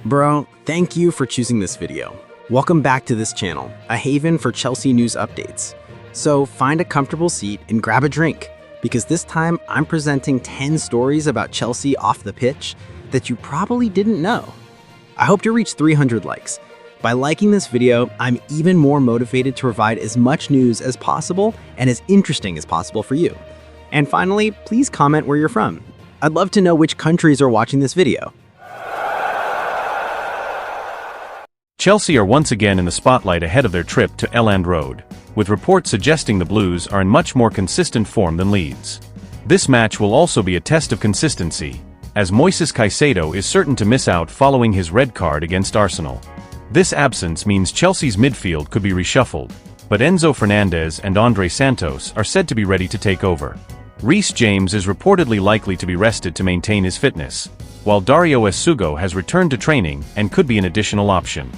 Bro, thank you for choosing this video. Welcome back to this channel, a haven for Chelsea news updates. So find a comfortable seat and grab a drink, because this time I'm presenting 10 stories about Chelsea off the pitch that you probably didn't know. I hope to reach 300 likes. By liking this video, I'm even more motivated to provide as much news as possible and as interesting as possible for you. And finally, please comment where you're from. I'd love to know which countries are watching this video. Chelsea are once again in the spotlight ahead of their trip to Elland Road, with reports suggesting the Blues are in much more consistent form than Leeds. This match will also be a test of consistency, as Moises Caicedo is certain to miss out following his red card against Arsenal. This absence means Chelsea's midfield could be reshuffled, but Enzo Fernandez and Andre Santos are said to be ready to take over. Reece James is reportedly likely to be rested to maintain his fitness, while Dario Esugo has returned to training and could be an additional option.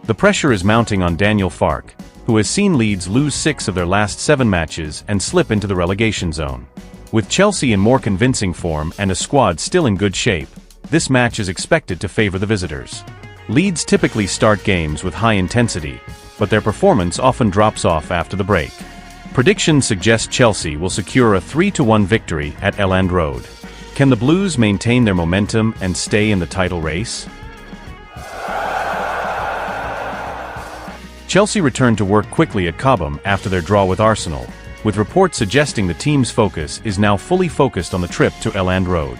The pressure is mounting on Daniel Farke, who has seen Leeds lose 6 of their last 7 matches and slip into the relegation zone. With Chelsea in more convincing form and a squad still in good shape, this match is expected to favor the visitors. Leeds typically start games with high intensity, but their performance often drops off after the break. Predictions suggest Chelsea will secure a 3-1 victory at Elland Road. Can the Blues maintain their momentum and stay in the title race? Chelsea returned to work quickly at Cobham after their draw with Arsenal, with reports suggesting the team's focus is now fully focused on the trip to Elland Road.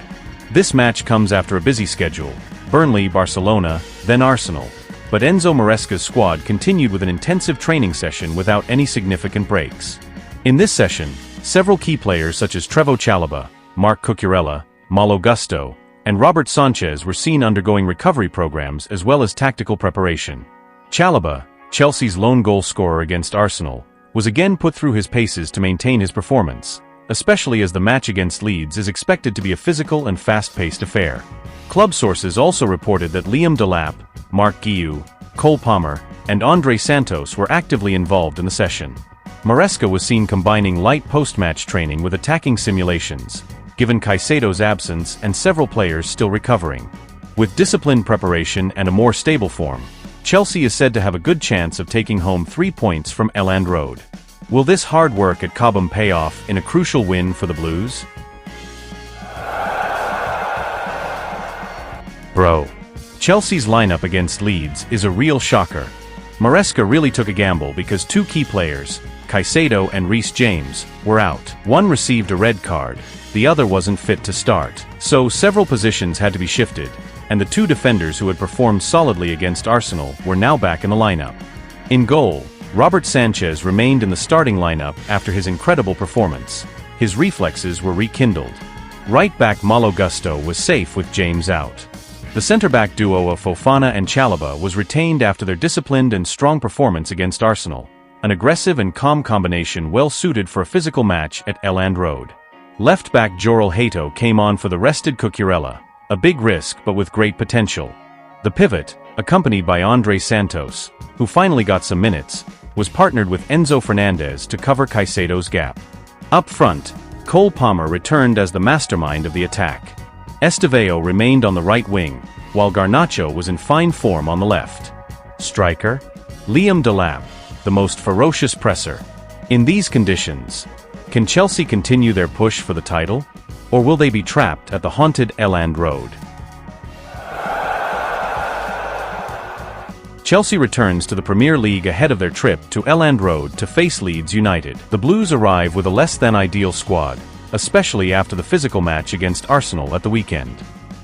This match comes after a busy schedule: Burnley, Barcelona, then Arsenal. But Enzo Maresca's squad continued with an intensive training session without any significant breaks. In this session, several key players such as Trevoh Chalobah, Marc Cucurella, Malo Gusto, and Robert Sanchez were seen undergoing recovery programs as well as tactical preparation. Chalobah, Chelsea's lone goal scorer against Arsenal, was again put through his paces to maintain his performance, especially as the match against Leeds is expected to be a physical and fast-paced affair. Club sources also reported that Liam Delap, Mark Guiu, Cole Palmer, and Andre Santos were actively involved in the session. Maresca was seen combining light post-match training with attacking simulations, given Caicedo's absence and several players still recovering. With disciplined preparation and a more stable form, Chelsea is said to have a good chance of taking home 3 points from Elland Road. Will this hard work at Cobham pay off in a crucial win for the Blues? Bro. Chelsea's lineup against Leeds is a real shocker. Maresca really took a gamble because 2 key players, Caicedo and Reece James, were out. One received a red card, the other wasn't fit to start. So several positions had to be shifted, and the 2 defenders who had performed solidly against Arsenal were now back in the lineup. In goal, Robert Sanchez remained in the starting lineup after his incredible performance. His reflexes were rekindled. Right-back Malo Gusto was safe with James out. The centre-back duo of Fofana and Chalobah was retained after their disciplined and strong performance against Arsenal, an aggressive and calm combination well suited for a physical match at Elland Road. Left-back Joral Hato came on for the rested Cucurella, a big risk but with great potential. The pivot, accompanied by Andre Santos, who finally got some minutes, was partnered with Enzo Fernandez to cover Caicedo's gap. Up front, Cole Palmer returned as the mastermind of the attack. Estevao remained on the right wing, while Garnacho was in fine form on the left. Striker? Liam Delap, the most ferocious presser. In these conditions, can Chelsea continue their push for the title? Or will they be trapped at the haunted Elland Road? Chelsea returns to the Premier League ahead of their trip to Elland Road to face Leeds United. The Blues arrive with a less-than-ideal squad, especially after the physical match against Arsenal at the weekend.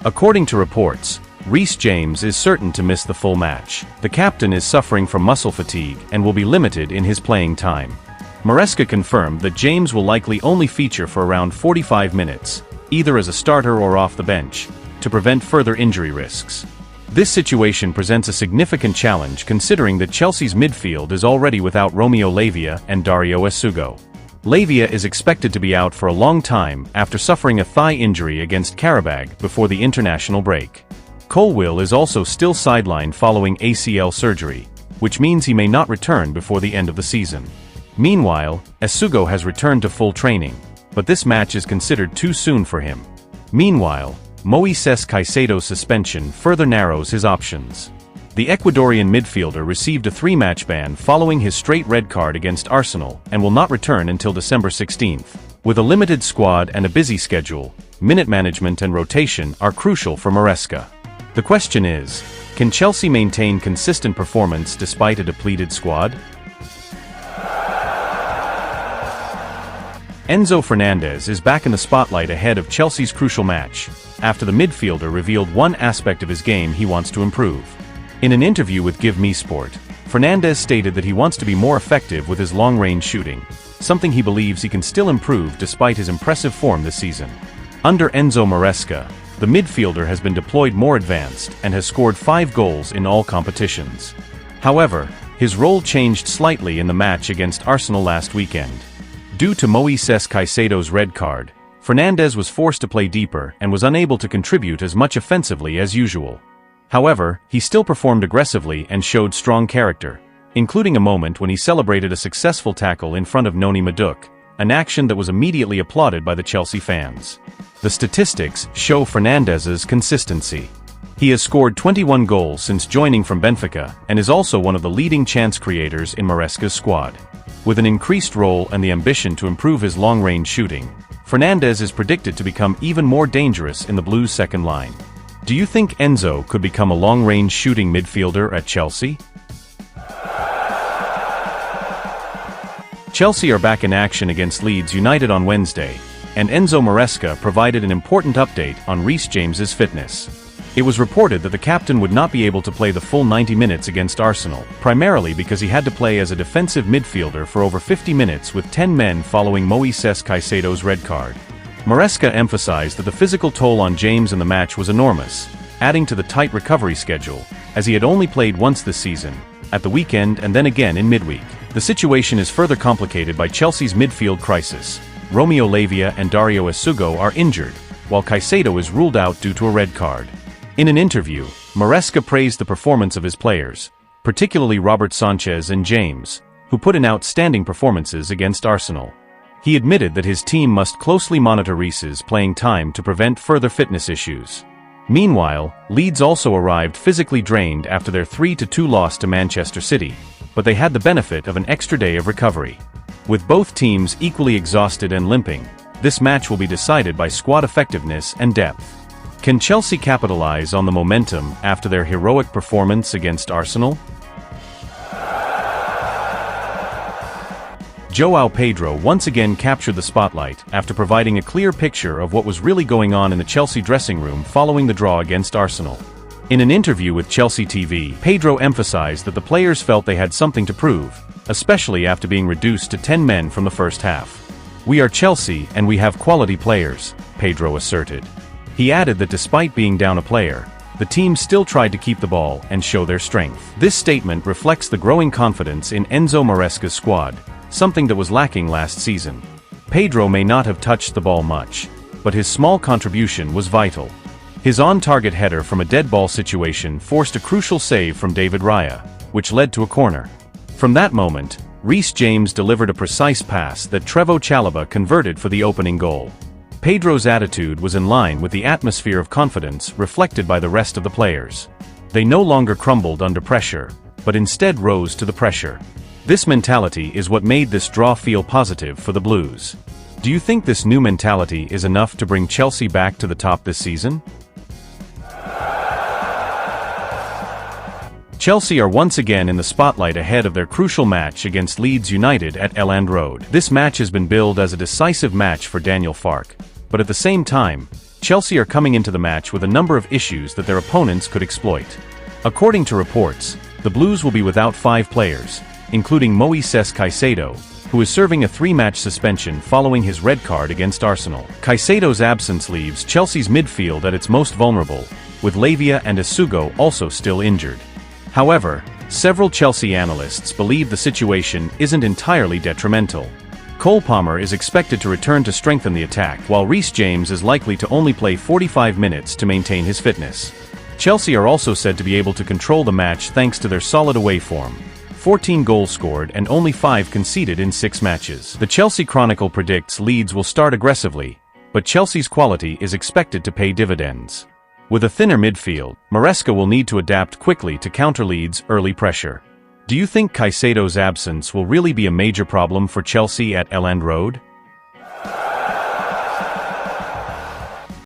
According to reports, Reece James is certain to miss the full match. The captain is suffering from muscle fatigue and will be limited in his playing time. Maresca confirmed that James will likely only feature for around 45 minutes, either as a starter or off the bench, to prevent further injury risks. This situation presents a significant challenge considering that Chelsea's midfield is already without Romeo Lavia and Dario Esugo. Lavia is expected to be out for a long time after suffering a thigh injury against Qarabag before the international break. Colwill is also still sidelined following ACL surgery, which means he may not return before the end of the season. Meanwhile, Esugo has returned to full training, but this match is considered too soon for him. Meanwhile, Moises Caicedo's suspension further narrows his options. The Ecuadorian midfielder received a 3-match ban following his straight red card against Arsenal and will not return until December 16th. With a limited squad and a busy schedule, minute management and rotation are crucial for Maresca. The question is, can Chelsea maintain consistent performance despite a depleted squad? Enzo Fernandez is back in the spotlight ahead of Chelsea's crucial match, after the midfielder revealed one aspect of his game he wants to improve. In an interview with Give Me Sport, Fernandez stated that he wants to be more effective with his long-range shooting, something he believes he can still improve despite his impressive form this season. Under Enzo Maresca, the midfielder has been deployed more advanced and has scored 5 goals in all competitions. However, his role changed slightly in the match against Arsenal last weekend. Due to Moises Caicedo's red card, Fernandez was forced to play deeper and was unable to contribute as much offensively as usual. However, he still performed aggressively and showed strong character, including a moment when he celebrated a successful tackle in front of Noni Madueke, an action that was immediately applauded by the Chelsea fans. The statistics show Fernandez's consistency. He has scored 21 goals since joining from Benfica and is also one of the leading chance creators in Maresca's squad. With an increased role and the ambition to improve his long-range shooting, Fernandez is predicted to become even more dangerous in the Blues' second line. Do you think Enzo could become a long-range shooting midfielder at Chelsea? Chelsea are back in action against Leeds United on Wednesday, and Enzo Maresca provided an important update on Reece James's fitness. It was reported that the captain would not be able to play the full 90 minutes against Arsenal, primarily because he had to play as a defensive midfielder for over 50 minutes with 10 men following Moises Caicedo's red card. Maresca emphasized that the physical toll on James in the match was enormous, adding to the tight recovery schedule, as he had only played once this season, at the weekend and then again in midweek. The situation is further complicated by Chelsea's midfield crisis. Romeo Lavia and Dario Esugo are injured, while Caicedo is ruled out due to a red card. In an interview, Maresca praised the performance of his players, particularly Robert Sanchez and James, who put in outstanding performances against Arsenal. He admitted that his team must closely monitor Reece's playing time to prevent further fitness issues. Meanwhile, Leeds also arrived physically drained after their 3-2 loss to Manchester City, but they had the benefit of an extra day of recovery. With both teams equally exhausted and limping, this match will be decided by squad effectiveness and depth. Can Chelsea capitalize on the momentum after their heroic performance against Arsenal? João Pedro once again captured the spotlight after providing a clear picture of what was really going on in the Chelsea dressing room following the draw against Arsenal. In an interview with Chelsea TV, Pedro emphasized that the players felt they had something to prove, especially after being reduced to 10 men from the first half. "We are Chelsea and we have quality players," Pedro asserted. He added that despite being down a player, the team still tried to keep the ball and show their strength. This statement reflects the growing confidence in Enzo Maresca's squad, something that was lacking last season. Pedro may not have touched the ball much, but his small contribution was vital. His on-target header from a dead ball situation forced a crucial save from David Raya, which led to a corner. From that moment, Reece James delivered a precise pass that Trevoh Chalobah converted for the opening goal. Pedro's attitude was in line with the atmosphere of confidence reflected by the rest of the players. They no longer crumbled under pressure, but instead rose to the pressure. This mentality is what made this draw feel positive for the Blues. Do you think this new mentality is enough to bring Chelsea back to the top this season? Chelsea are once again in the spotlight ahead of their crucial match against Leeds United at Elland Road. This match has been billed as a decisive match for Daniel Farke, but at the same time, Chelsea are coming into the match with a number of issues that their opponents could exploit. According to reports, the Blues will be without 5 players, including Moises Caicedo, who is serving a 3-match suspension following his red card against Arsenal. Caicedo's absence leaves Chelsea's midfield at its most vulnerable, with Lavia and Esugo also still injured. However, several Chelsea analysts believe the situation isn't entirely detrimental. Cole Palmer is expected to return to strengthen the attack, while Reece James is likely to only play 45 minutes to maintain his fitness. Chelsea are also said to be able to control the match thanks to their solid away form. 14 goals scored and only 5 conceded in 6 matches. The Chelsea Chronicle predicts Leeds will start aggressively, but Chelsea's quality is expected to pay dividends. With a thinner midfield, Maresca will need to adapt quickly to counter Leeds' early pressure. Do you think Caicedo's absence will really be a major problem for Chelsea at Elland Road?